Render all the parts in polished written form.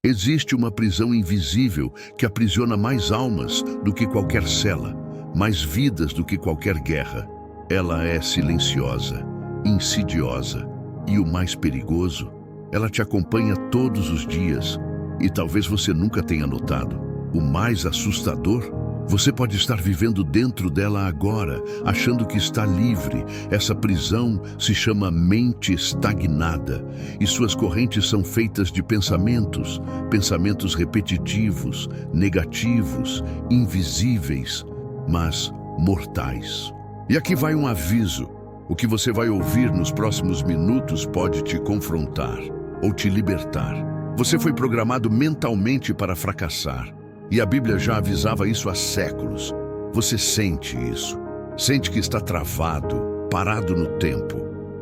Existe uma prisão invisível que aprisiona mais almas do que qualquer cela, mais vidas do que qualquer guerra. Ela é silenciosa, insidiosa e, o mais perigoso, ela te acompanha todos os dias e talvez você nunca tenha notado. O mais assustador, você pode estar vivendo dentro dela agora, achando que está livre. Essa prisão se chama mente estagnada e suas correntes são feitas de pensamentos repetitivos, negativos, invisíveis, mas mortais. E aqui vai um aviso. O que você vai ouvir nos próximos minutos pode te confrontar ou te libertar. Você foi programado mentalmente para fracassar. E a Bíblia já avisava isso há séculos. Você sente isso. Sente que está travado, parado no tempo.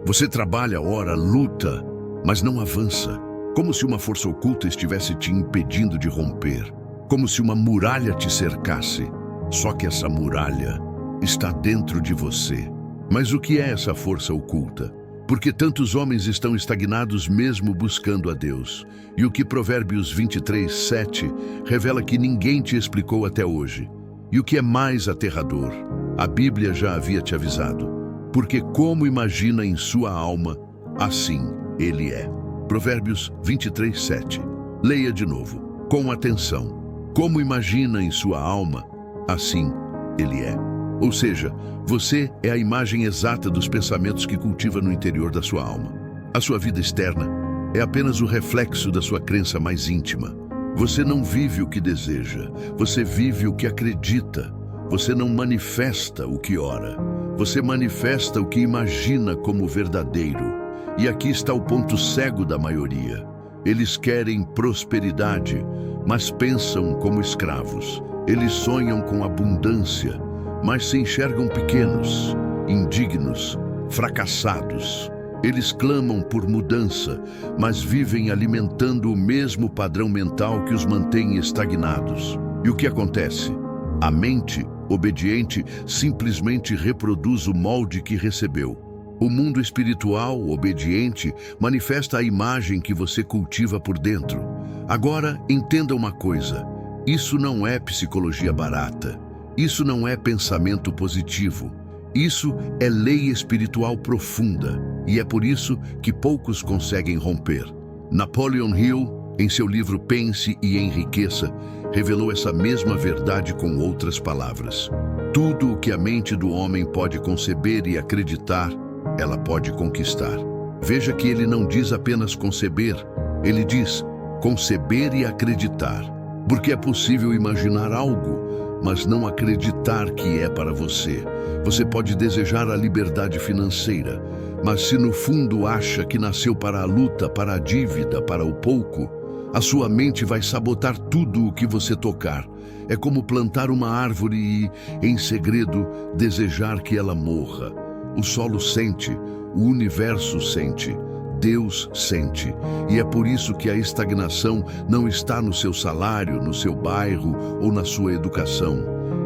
Você trabalha, ora, luta, mas não avança. Como se uma força oculta estivesse te impedindo de romper. Como se uma muralha te cercasse. Só que essa muralha está dentro de você. Mas o que é essa força oculta? Porque tantos homens estão estagnados mesmo buscando a Deus. E o que Provérbios 23:7 revela que ninguém te explicou até hoje. E o que é mais aterrador, a Bíblia já havia te avisado. Porque como imagina em sua alma, assim ele é. Provérbios 23:7. Leia de novo, com atenção. Como imagina em sua alma, assim ele é. Ou seja, você é a imagem exata dos pensamentos que cultiva no interior da sua alma. A sua vida externa é apenas o reflexo da sua crença mais íntima. Você não vive o que deseja, você vive o que acredita. Você não manifesta o que ora, você manifesta o que imagina como verdadeiro. E aqui está o ponto cego da maioria. Eles querem prosperidade, mas pensam como escravos. Eles sonham com abundância, mas se enxergam pequenos, indignos, fracassados. Eles clamam por mudança, mas vivem alimentando o mesmo padrão mental que os mantém estagnados. E o que acontece? A mente obediente simplesmente reproduz o molde que recebeu. O mundo espiritual obediente manifesta a imagem que você cultiva por dentro. Agora, entenda uma coisa: isso não é psicologia barata. Isso não é pensamento positivo. Isso é lei espiritual profunda, e é por isso que poucos conseguem romper. Napoleon Hill, em seu livro Pense e Enriqueça, revelou essa mesma verdade com outras palavras. Tudo o que a mente do homem pode conceber e acreditar, ela pode conquistar. Veja que ele não diz apenas conceber, ele diz conceber e acreditar. Porque é possível imaginar algo, mas não acreditar que é para você. Você pode desejar a liberdade financeira, mas se no fundo acha que nasceu para a luta, para a dívida, para o pouco, a sua mente vai sabotar tudo o que você tocar. É como plantar uma árvore e, em segredo, desejar que ela morra. O solo sente, o universo sente, Deus sente. E é por isso que a estagnação não está no seu salário, no seu bairro ou na sua educação.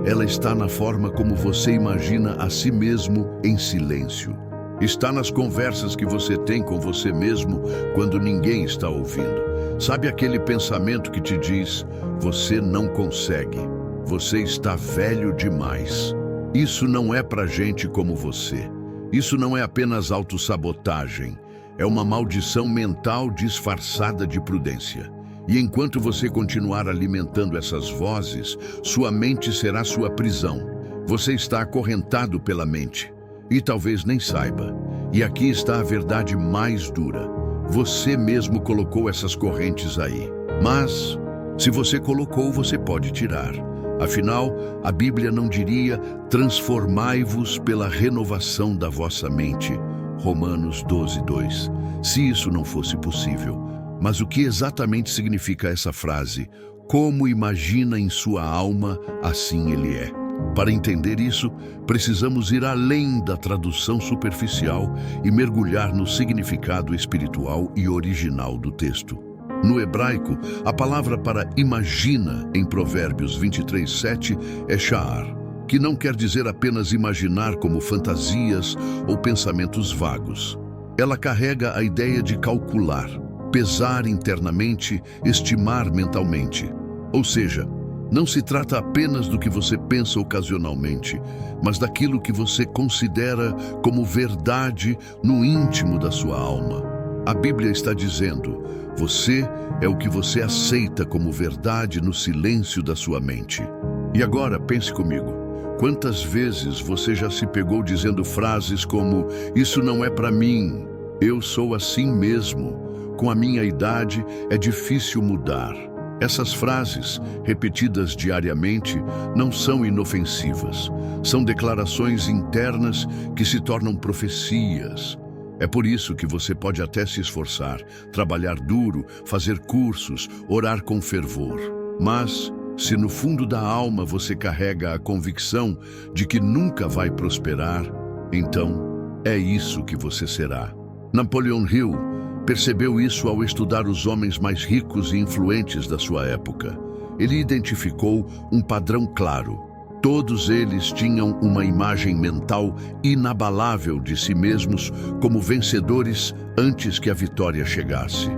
Ela está na forma como você imagina a si mesmo em silêncio. Está nas conversas que você tem com você mesmo quando ninguém está ouvindo. Sabe aquele pensamento que te diz: você não consegue, você está velho demais. Isso não é para gente como você. Isso não é apenas autossabotagem. É uma maldição mental disfarçada de prudência. E enquanto você continuar alimentando essas vozes, sua mente será sua prisão. Você está acorrentado pela mente. E talvez nem saiba. E aqui está a verdade mais dura. Você mesmo colocou essas correntes aí. Mas, se você colocou, você pode tirar. Afinal, a Bíblia não diria: transformai-vos pela renovação da vossa mente. Romanos 12:2. Se isso não fosse possível. Mas o que exatamente significa essa frase? Como imagina em sua alma, assim ele é. Para entender isso, precisamos ir além da tradução superficial e mergulhar no significado espiritual e original do texto. No hebraico, a palavra para imagina em Provérbios 23:7 é sha'ar, que não quer dizer apenas imaginar como fantasias ou pensamentos vagos. Ela carrega a ideia de calcular, pesar internamente, estimar mentalmente. Ou seja, não se trata apenas do que você pensa ocasionalmente, mas daquilo que você considera como verdade no íntimo da sua alma. A Bíblia está dizendo: você é o que você aceita como verdade no silêncio da sua mente. E agora pense comigo. Quantas vezes você já se pegou dizendo frases como: isso não é para mim, eu sou assim mesmo, com a minha idade é difícil mudar. Essas frases, repetidas diariamente, não são inofensivas. São declarações internas que se tornam profecias. É por isso que você pode até se esforçar, trabalhar duro, fazer cursos, orar com fervor. Mas, se no fundo da alma você carrega a convicção de que nunca vai prosperar, então é isso que você será. Napoleon Hill percebeu isso ao estudar os homens mais ricos e influentes da sua época. Ele identificou um padrão claro. Todos eles tinham uma imagem mental inabalável de si mesmos como vencedores antes que a vitória chegasse.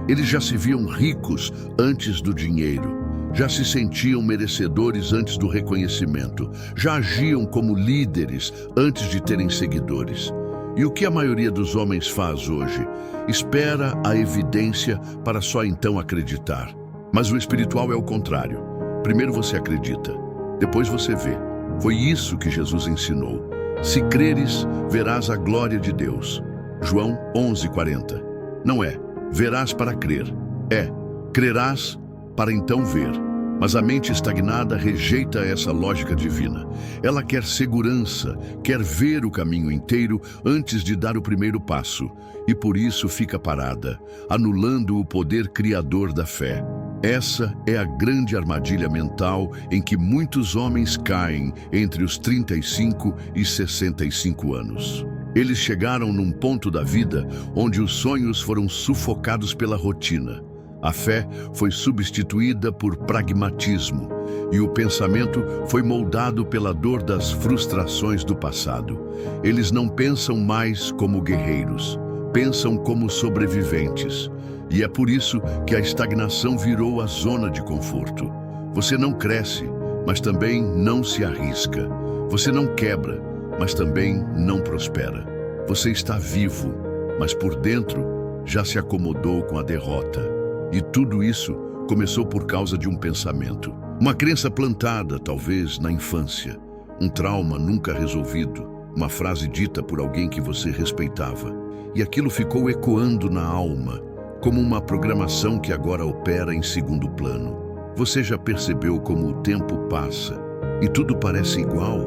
Eles já se viam ricos antes do dinheiro. Já se sentiam merecedores antes do reconhecimento. Já agiam como líderes antes de terem seguidores. E o que a maioria dos homens faz hoje? Espera a evidência para só então acreditar. Mas o espiritual é o contrário. Primeiro você acredita, depois você vê. Foi isso que Jesus ensinou. Se creres, verás a glória de Deus. João 11:40. Não é verás para crer, é crerás para então ver. Mas a mente estagnada rejeita essa lógica divina. Ela quer segurança, quer ver o caminho inteiro antes de dar o primeiro passo. E por isso fica parada, anulando o poder criador da fé. Essa é a grande armadilha mental em que muitos homens caem entre os 35 e 65 anos. Eles chegaram num ponto da vida onde os sonhos foram sufocados pela rotina. A fé foi substituída por pragmatismo e o pensamento foi moldado pela dor das frustrações do passado. Eles não pensam mais como guerreiros, pensam como sobreviventes. E é por isso que a estagnação virou a zona de conforto. Você não cresce, mas também não se arrisca. Você não quebra, mas também não prospera. Você está vivo, mas por dentro já se acomodou com a derrota. E tudo isso começou por causa de um pensamento. Uma crença plantada, talvez, na infância. Um trauma nunca resolvido. Uma frase dita por alguém que você respeitava. E aquilo ficou ecoando na alma, como uma programação que agora opera em segundo plano. Você já percebeu como o tempo passa e tudo parece igual?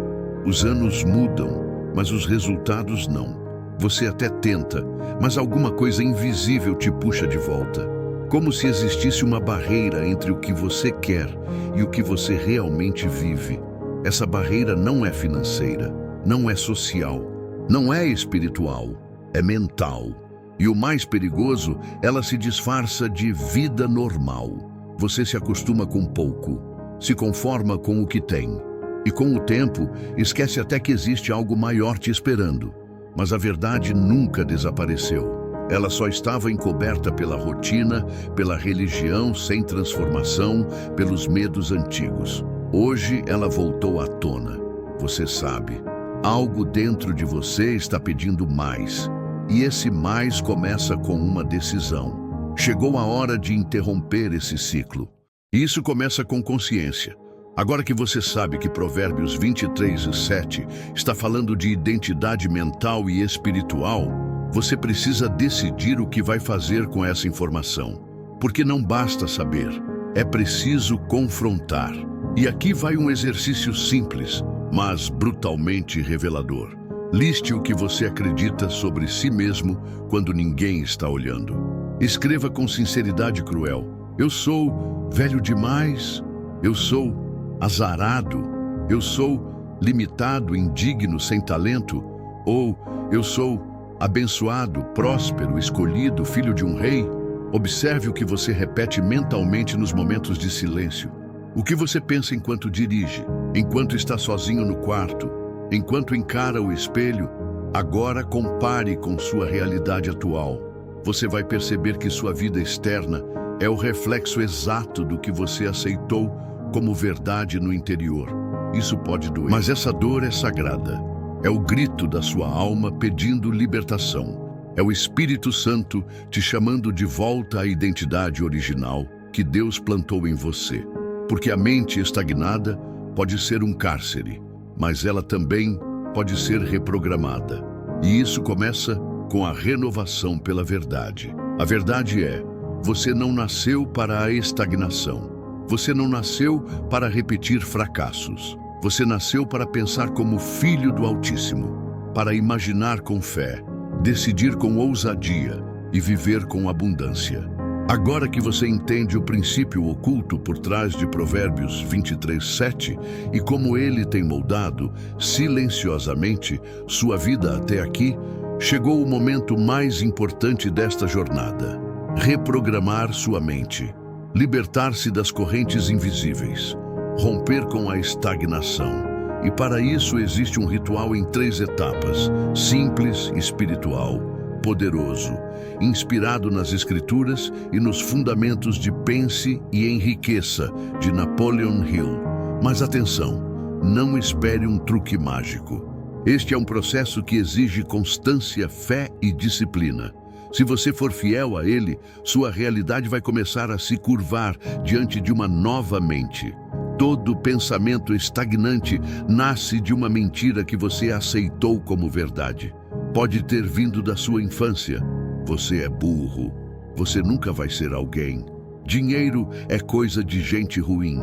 Os anos mudam, mas os resultados não. Você até tenta, mas alguma coisa invisível te puxa de volta. Como se existisse uma barreira entre o que você quer e o que você realmente vive. Essa barreira não é financeira, não é social, não é espiritual, é mental. E o mais perigoso, ela se disfarça de vida normal. Você se acostuma com pouco, se conforma com o que tem. E com o tempo, esquece até que existe algo maior te esperando. Mas a verdade nunca desapareceu. Ela só estava encoberta pela rotina, pela religião sem transformação, pelos medos antigos. Hoje ela voltou à tona. Você sabe, algo dentro de você está pedindo mais. E esse mais começa com uma decisão. Chegou a hora de interromper esse ciclo. E isso começa com consciência. Agora que você sabe que Provérbios 23:7 está falando de identidade mental e espiritual, você precisa decidir o que vai fazer com essa informação. Porque não basta saber, é preciso confrontar. E aqui vai um exercício simples, mas brutalmente revelador. Liste o que você acredita sobre si mesmo quando ninguém está olhando. Escreva com sinceridade cruel: eu sou velho demais, eu sou azarado, eu sou limitado, indigno, sem talento, ou eu sou abençoado, próspero, escolhido, filho de um rei. Observe o que você repete mentalmente nos momentos de silêncio. O que você pensa enquanto dirige, enquanto está sozinho no quarto, enquanto encara o espelho. Agora compare com sua realidade atual. você vai perceber que sua vida externa é o reflexo exato do que você aceitou como verdade no interior. Isso pode doer, mas essa dor é sagrada. É o grito da sua alma pedindo libertação. É o Espírito Santo te chamando de volta à identidade original que Deus plantou em você. Porque a mente estagnada pode ser um cárcere, mas ela também pode ser reprogramada. E isso começa com a renovação pela verdade. A verdade é, você não nasceu para a estagnação. Você não nasceu para repetir fracassos. Você nasceu para pensar como filho do Altíssimo, para imaginar com fé, decidir com ousadia e viver com abundância. Agora que você entende o princípio oculto por trás de Provérbios 23:7 e como ele tem moldado, silenciosamente, sua vida até aqui, chegou o momento mais importante desta jornada: reprogramar sua mente, libertar-se das correntes invisíveis, romper com a estagnação. E para isso existe um ritual em 3 etapas, simples, espiritual, poderoso, inspirado nas Escrituras e nos fundamentos de Pense e Enriqueça, de Napoleon Hill. Mas atenção, não espere um truque mágico. Este é um processo que exige constância, fé e disciplina. Se você for fiel a ele, sua realidade vai começar a se curvar diante de uma nova mente. Todo pensamento estagnante nasce de uma mentira que você aceitou como verdade. Pode ter vindo da sua infância. Você é burro. Você nunca vai ser alguém. Dinheiro é coisa de gente ruim.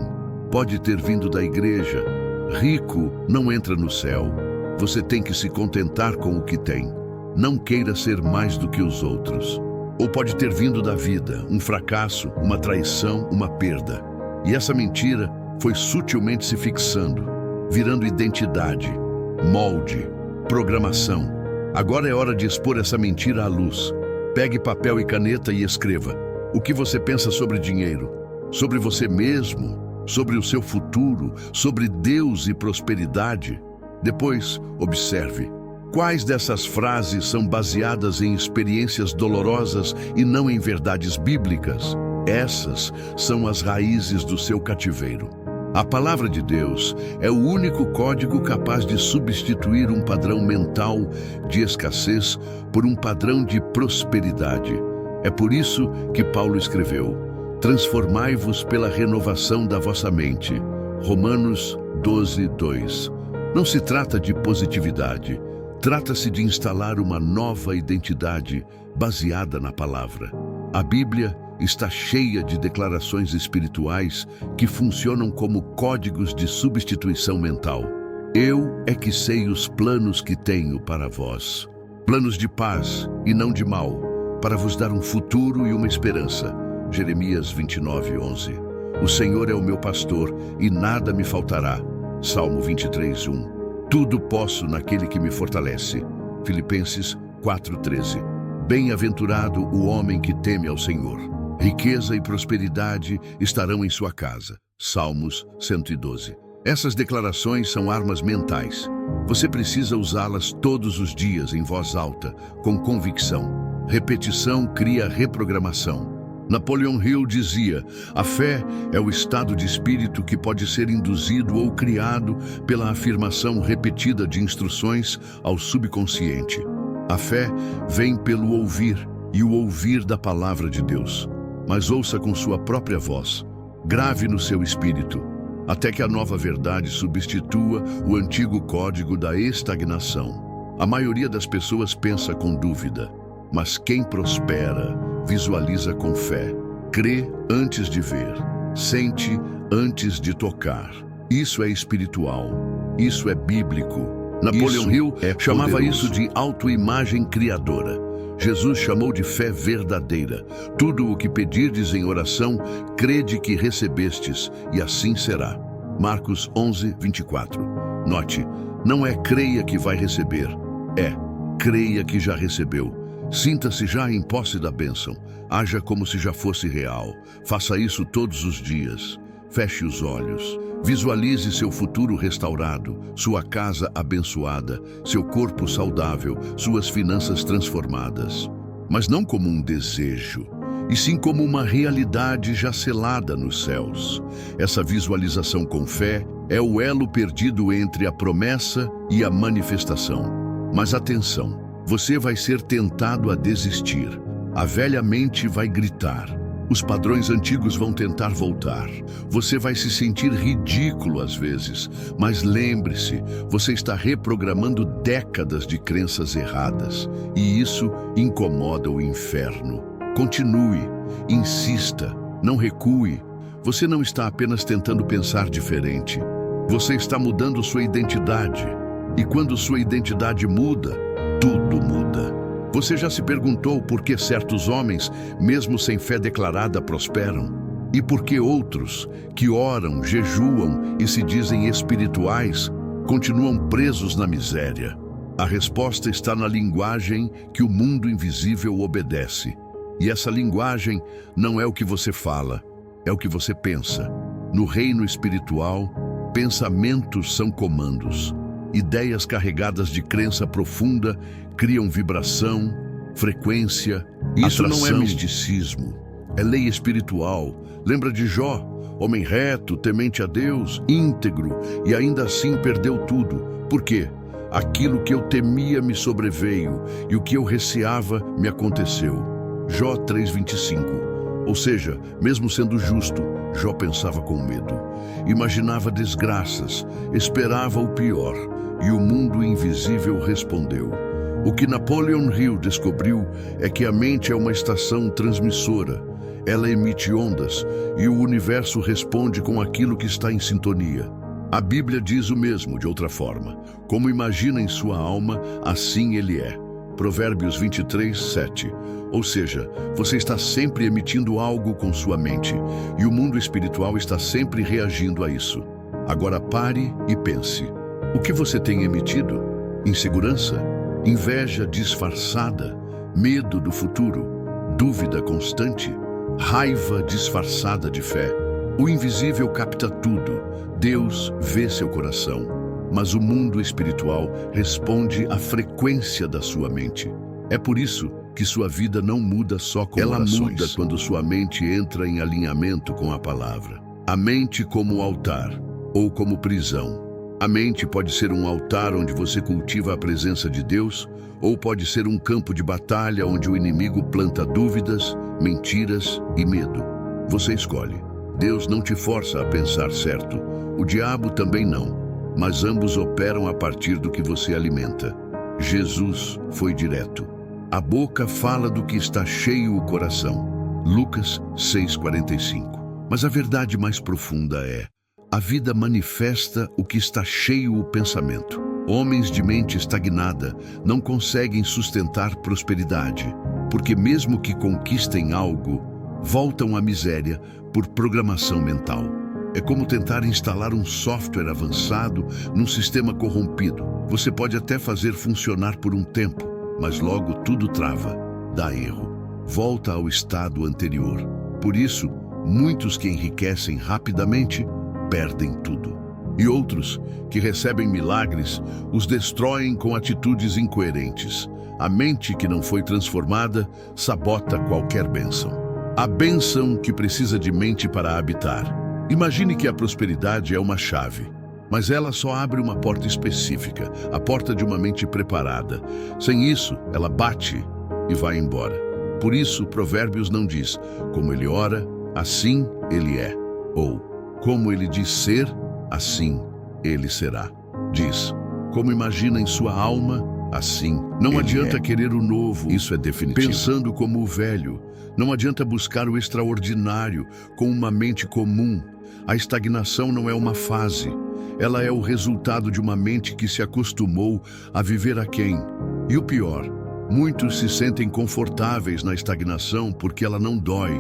Pode ter vindo da igreja. Rico não entra no céu. Você tem que se contentar com o que tem. Não queira ser mais do que os outros. Ou pode ter vindo da vida, um fracasso, uma traição, uma perda. E essa mentira foi sutilmente se fixando, virando identidade, molde, programação. Agora é hora de expor essa mentira à luz. Pegue papel e caneta e escreva. O que você pensa sobre dinheiro? Sobre você mesmo? Sobre o seu futuro? Sobre Deus e prosperidade? Depois, observe. Quais dessas frases são baseadas em experiências dolorosas e não em verdades bíblicas? Essas são as raízes do seu cativeiro. A palavra de Deus é o único código capaz de substituir um padrão mental de escassez por um padrão de prosperidade. É por isso que Paulo escreveu: transformai-vos pela renovação da vossa mente. Romanos 12:2. Não se trata de positividade, trata-se de instalar uma nova identidade baseada na palavra. A Bíblia está cheia de declarações espirituais que funcionam como códigos de substituição mental. Eu é que sei os planos que tenho para vós. Planos de paz e não de mal, para vos dar um futuro e uma esperança. Jeremias 29:11. O Senhor é o meu pastor e nada me faltará. Salmo 23:1. Tudo posso naquele que me fortalece. Filipenses 4:13. Bem-aventurado o homem que teme ao Senhor. Riqueza e prosperidade estarão em sua casa. Salmos 112. Essas declarações são armas mentais. Você precisa usá-las todos os dias em voz alta, com convicção. Repetição cria reprogramação. Napoleon Hill dizia: a fé é o estado de espírito que pode ser induzido ou criado pela afirmação repetida de instruções ao subconsciente. A fé vem pelo ouvir, e o ouvir da palavra de Deus. Mas ouça com sua própria voz. Grave no seu espírito, até que a nova verdade substitua o antigo código da estagnação. A maioria das pessoas pensa com dúvida, mas quem prospera visualiza com fé, crê antes de ver, sente antes de tocar. Isso é espiritual, isso é bíblico. Napoleon Hill chamava isso de autoimagem criadora. Jesus chamou de fé verdadeira. Tudo o que pedirdes em oração, crede que recebestes, e assim será. Marcos 11:24. Note, não é creia que vai receber, é creia que já recebeu. Sinta-se já em posse da bênção. Haja como se já fosse real. Faça isso todos os dias. Feche os olhos. Visualize seu futuro restaurado, sua casa abençoada, seu corpo saudável, suas finanças transformadas. mas não como um desejo, e sim como uma realidade já selada nos céus. Essa visualização com fé é o elo perdido entre a promessa e a manifestação. Mas atenção, você vai ser tentado a desistir. A velha mente vai gritar. Os padrões antigos vão tentar voltar. Você vai se sentir ridículo às vezes, mas lembre-se, você está reprogramando décadas de crenças erradas, e isso incomoda o inferno. Continue, insista, não recue. Você não está apenas tentando pensar diferente. Você está mudando sua identidade. E quando sua identidade muda, tudo muda. Você já se perguntou por que certos homens, mesmo sem fé declarada, prosperam? E por que outros, que oram, jejuam e se dizem espirituais, continuam presos na miséria? A resposta está na linguagem que o mundo invisível obedece. E essa linguagem não é o que você fala, é o que você pensa. No reino espiritual, pensamentos são comandos. Ideias carregadas de crença profunda criam vibração, frequência, atração. Isso não é misticismo, é lei espiritual. Lembra de Jó? Homem reto, temente a Deus, íntegro, e ainda assim perdeu tudo. Por quê? Aquilo que eu temia me sobreveio, e o que eu receava me aconteceu. Jó 3:25. Ou seja, mesmo sendo justo, Jó pensava com medo. Imaginava desgraças, esperava o pior, e o mundo invisível respondeu. O que Napoleon Hill descobriu é que a mente é uma estação transmissora. Ela emite ondas, e o universo responde com aquilo que está em sintonia. A Bíblia diz o mesmo, de outra forma. Como imagina em sua alma, assim ele é. Provérbios 23:7. Ou seja, você está sempre emitindo algo com sua mente, e o mundo espiritual está sempre reagindo a isso. Agora pare e pense. O que você tem emitido? Insegurança? Inveja disfarçada? Medo do futuro? Dúvida constante? Raiva disfarçada de fé? O invisível capta tudo. Deus vê seu coração, mas o mundo espiritual responde à frequência da sua mente. É por isso que sua vida não muda só com orações. Ela muda quando sua mente entra em alinhamento com a palavra. A mente como altar ou como prisão. A mente pode ser um altar onde você cultiva a presença de Deus, ou pode ser um campo de batalha onde o inimigo planta dúvidas, mentiras e medo. Você escolhe. Deus não te força a pensar certo. O diabo também não. Mas ambos operam a partir do que você alimenta. Jesus foi direto. A boca fala do que está cheio o coração. Lucas 6:45. Mas a verdade mais profunda é: a vida manifesta o que está cheio o pensamento. Homens de mente estagnada não conseguem sustentar prosperidade, porque mesmo que conquistem algo, voltam à miséria por programação mental. É como tentar instalar um software avançado num sistema corrompido. Você pode até fazer funcionar por um tempo, mas logo tudo trava, dá erro, volta ao estado anterior. Por isso, muitos que enriquecem rapidamente perdem tudo. E outros, que recebem milagres, os destroem com atitudes incoerentes. A mente que não foi transformada sabota qualquer bênção. A bênção que precisa de mente para habitar. Imagine que a prosperidade é uma chave, mas ela só abre uma porta específica, a porta de uma mente preparada. Sem isso, ela bate e vai embora. Por isso, Provérbios não diz, como ele ora, assim ele é. Ou, como ele diz ser, assim ele será. Diz, como imagina em sua alma, assim. Não adianta querer o novo, isso é definitivo. Pensando como o velho. Não adianta buscar o extraordinário com uma mente comum. A estagnação não é uma fase. Ela é o resultado de uma mente que se acostumou a viver aquém. E o pior, muitos se sentem confortáveis na estagnação porque ela não dói.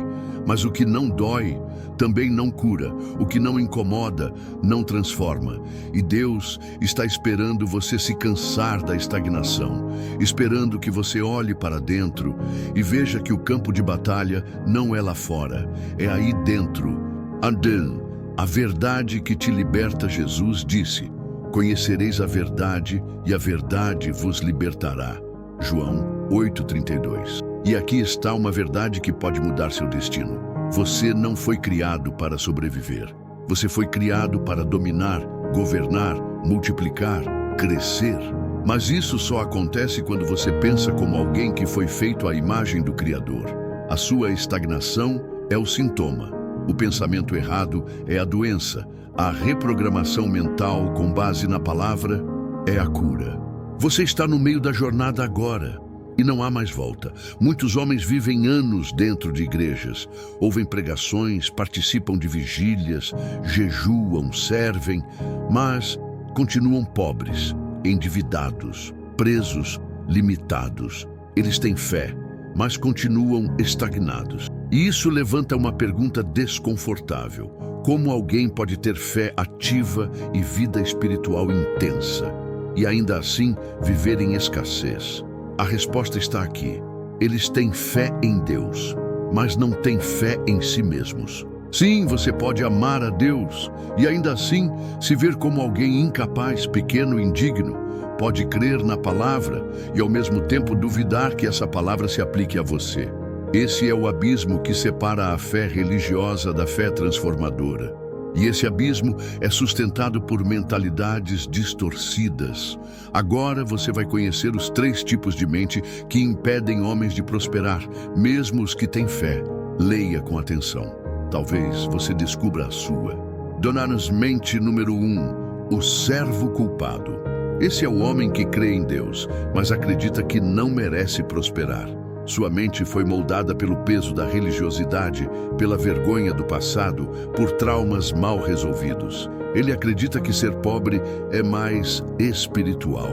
Mas o que não dói também não cura. O que não incomoda não transforma. E Deus está esperando você se cansar da estagnação, esperando que você olhe para dentro e veja que o campo de batalha não é lá fora, é aí dentro. Andando. A verdade que te liberta, Jesus disse, conhecereis a verdade e a verdade vos libertará. João 8:32. E aqui está uma verdade que pode mudar seu destino. Você não foi criado para sobreviver. Você foi criado para dominar, governar, multiplicar, crescer. Mas isso só acontece quando você pensa como alguém que foi feito à imagem do Criador. A sua estagnação é o sintoma. O pensamento errado é a doença. A reprogramação mental com base na palavra é a cura. Você está no meio da jornada agora e não há mais volta. Muitos homens vivem anos dentro de igrejas, ouvem pregações, participam de vigílias, jejuam, servem, mas continuam pobres, endividados, presos, limitados. Eles têm fé, mas continuam estagnados. E isso levanta uma pergunta desconfortável. Como alguém pode ter fé ativa e vida espiritual intensa e ainda assim viver em escassez? A resposta está aqui. Eles têm fé em Deus, mas não têm fé em si mesmos. Sim, você pode amar a Deus e ainda assim se ver como alguém incapaz, pequeno, indigno. Pode crer na palavra e ao mesmo tempo duvidar que essa palavra se aplique a você. Esse é o abismo que separa a fé religiosa da fé transformadora. E esse abismo é sustentado por mentalidades distorcidas. Agora você vai conhecer os 3 tipos de mente que impedem homens de prosperar, mesmo os que têm fé. Leia com atenção. Talvez você descubra a sua. Dona-nos mente número 1, o servo culpado. Esse é o homem que crê em Deus, mas acredita que não merece prosperar. Sua mente foi moldada pelo peso da religiosidade, pela vergonha do passado, por traumas mal resolvidos. Ele acredita que ser pobre é mais espiritual,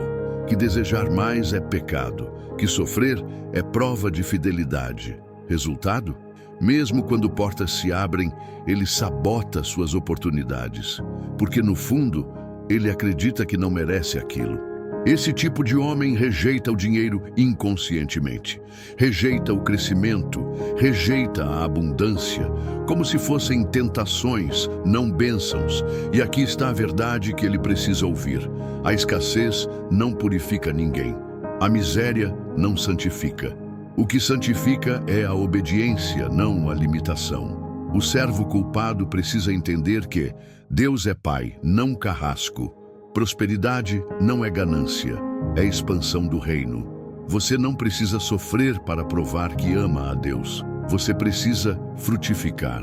que desejar mais é pecado, que sofrer é prova de fidelidade. Resultado? Mesmo quando portas se abrem, ele sabota suas oportunidades, porque no fundo, ele acredita que não merece aquilo. Esse tipo de homem rejeita o dinheiro inconscientemente, rejeita o crescimento, rejeita a abundância, como se fossem tentações, não bênçãos. E aqui está a verdade que ele precisa ouvir. A escassez não purifica ninguém. A miséria não santifica. O que santifica é a obediência, não a limitação. O servo culpado precisa entender que Deus é Pai, não carrasco. Prosperidade não é ganância, é expansão do reino. Você não precisa sofrer para provar que ama a Deus. Você precisa frutificar.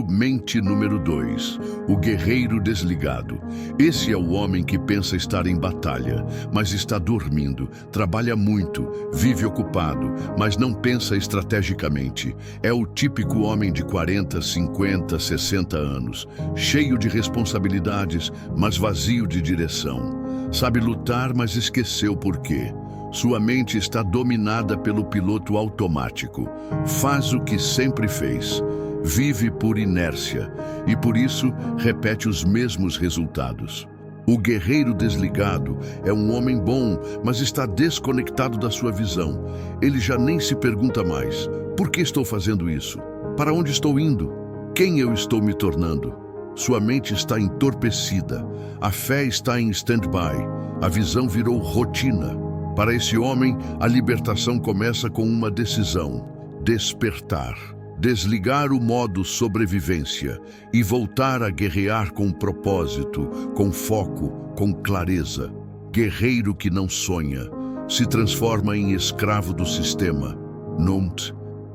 Mente número 2, o guerreiro desligado. Esse é o homem que pensa estar em batalha, mas está dormindo, trabalha muito, vive ocupado, mas não pensa estrategicamente. É o típico homem de 40, 50, 60 anos, cheio de responsabilidades, mas vazio de direção. Sabe lutar, mas esqueceu por quê. Sua mente está dominada pelo piloto automático. Faz o que sempre fez. Vive por inércia e, por isso, repete os mesmos resultados. O guerreiro desligado é um homem bom, mas está desconectado da sua visão. Ele já nem se pergunta mais: por que estou fazendo isso? Para onde estou indo? Quem eu estou me tornando? Sua mente está entorpecida. A fé está em stand-by. A visão virou rotina. Para esse homem, a libertação começa com uma decisão: despertar. Desligar o modo sobrevivência e voltar a guerrear com propósito, com foco, com clareza. Guerreiro que não sonha, se transforma em escravo do sistema.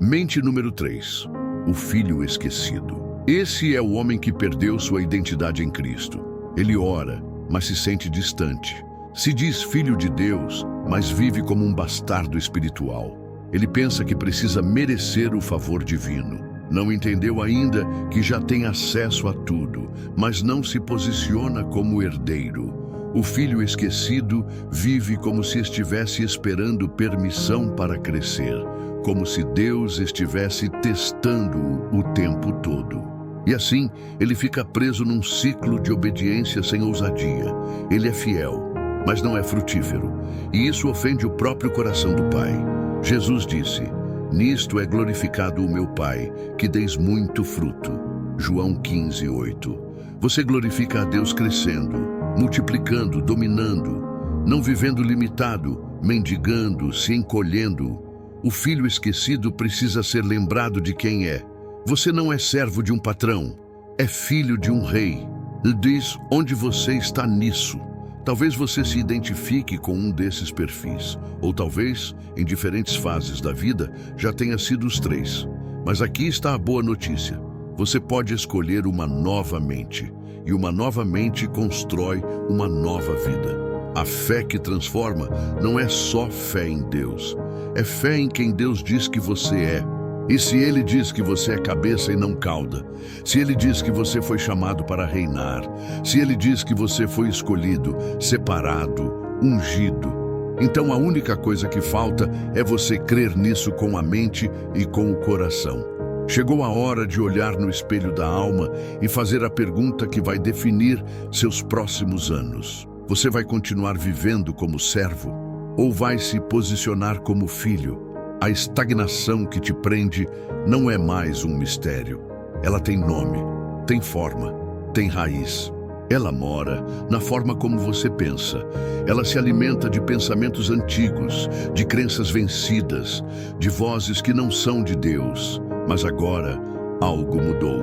Mente número 3, o filho esquecido. Esse é o homem que perdeu sua identidade em Cristo. Ele ora, mas se sente distante. Se diz filho de Deus, mas vive como um bastardo espiritual. Ele pensa que precisa merecer o favor divino. Não entendeu ainda que já tem acesso a tudo, mas não se posiciona como herdeiro. O filho esquecido vive como se estivesse esperando permissão para crescer, como se Deus estivesse testando-o o tempo todo. E assim, ele fica preso num ciclo de obediência sem ousadia. Ele é fiel, mas não é frutífero, e isso ofende o próprio coração do Pai. Jesus disse: nisto é glorificado o meu Pai, que deis muito fruto. João 15:8. Você glorifica a Deus crescendo, multiplicando, dominando, não vivendo limitado, mendigando, se encolhendo. O filho esquecido precisa ser lembrado de quem é. Você não é servo de um patrão, é filho de um rei. Ele diz onde você está nisso. Talvez você se identifique com um desses perfis, ou talvez, em diferentes fases da vida, já tenha sido os três. Mas aqui está a boa notícia. Você pode escolher uma nova mente, e uma nova mente constrói uma nova vida. A fé que transforma não é só fé em Deus, é fé em quem Deus diz que você é. E se Ele diz que você é cabeça e não cauda, se Ele diz que você foi chamado para reinar, se Ele diz que você foi escolhido, separado, ungido, então a única coisa que falta é você crer nisso com a mente e com o coração. Chegou a hora de olhar no espelho da alma e fazer a pergunta que vai definir seus próximos anos. Você vai continuar vivendo como servo ou vai se posicionar como filho? A estagnação que te prende não é mais um mistério. Ela tem nome, tem forma, tem raiz. Ela mora na forma como você pensa. Ela se alimenta de pensamentos antigos, de crenças vencidas, de vozes que não são de Deus. Mas agora, algo mudou.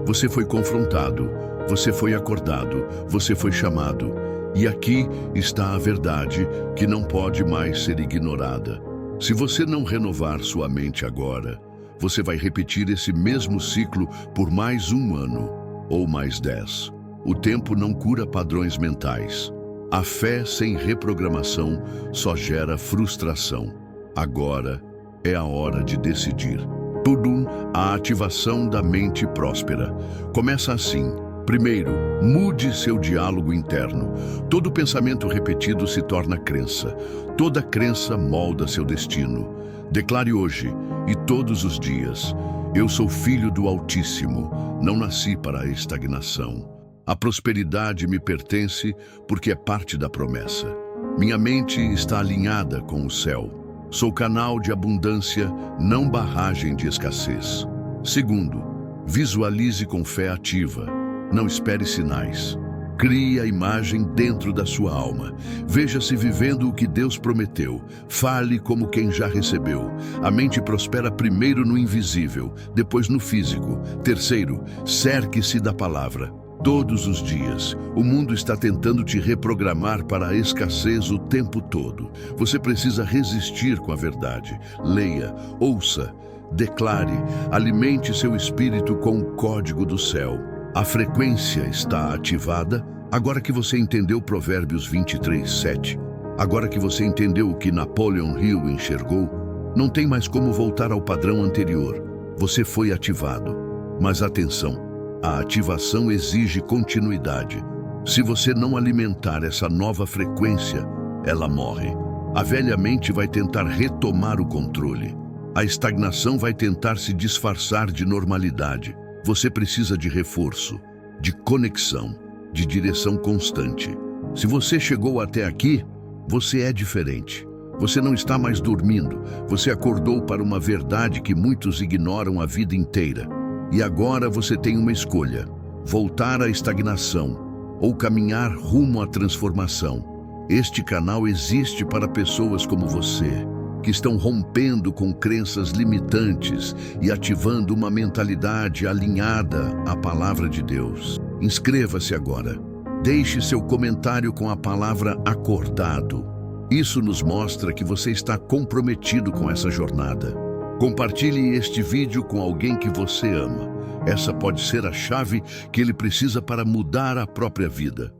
Você foi confrontado, você foi acordado, você foi chamado. E aqui está a verdade que não pode mais ser ignorada. Se você não renovar sua mente agora, você vai repetir esse mesmo ciclo por mais um ano ou mais 10. O tempo não cura padrões mentais. A fé sem reprogramação só gera frustração. Agora é a hora de decidir. Tudo, a ativação da mente próspera. Começa assim. Primeiro, mude seu diálogo interno. Todo pensamento repetido se torna crença. Toda crença molda seu destino. Declare hoje e todos os dias: eu sou filho do Altíssimo, não nasci para a estagnação. A prosperidade me pertence porque é parte da promessa. Minha mente está alinhada com o céu. Sou canal de abundância, não barragem de escassez. Segundo, visualize com fé ativa. Não espere sinais. Crie a imagem dentro da sua alma. Veja-se vivendo o que Deus prometeu. Fale como quem já recebeu. A mente prospera primeiro no invisível, depois no físico. Terceiro, cerque-se da palavra. Todos os dias, o mundo está tentando te reprogramar para a escassez o tempo todo. Você precisa resistir com a verdade. Leia, ouça, declare, alimente seu espírito com o código do céu. A frequência está ativada agora que você entendeu Provérbios 23:7. Agora que você entendeu o que Napoleon Hill enxergou, não tem mais como voltar ao padrão anterior. Você foi ativado. Mas atenção, a ativação exige continuidade. Se você não alimentar essa nova frequência, ela morre. A velha mente vai tentar retomar o controle. A estagnação vai tentar se disfarçar de normalidade. Você precisa de reforço, de conexão, de direção constante. Se você chegou até aqui, você é diferente. Você não está mais dormindo. Você acordou para uma verdade que muitos ignoram a vida inteira. E agora você tem uma escolha: voltar à estagnação ou caminhar rumo à transformação. Este canal existe para pessoas como você, que estão rompendo com crenças limitantes e ativando uma mentalidade alinhada à palavra de Deus. Inscreva-se agora. Deixe seu comentário com a palavra acordado. Isso nos mostra que você está comprometido com essa jornada. Compartilhe este vídeo com alguém que você ama. Essa pode ser a chave que ele precisa para mudar a própria vida.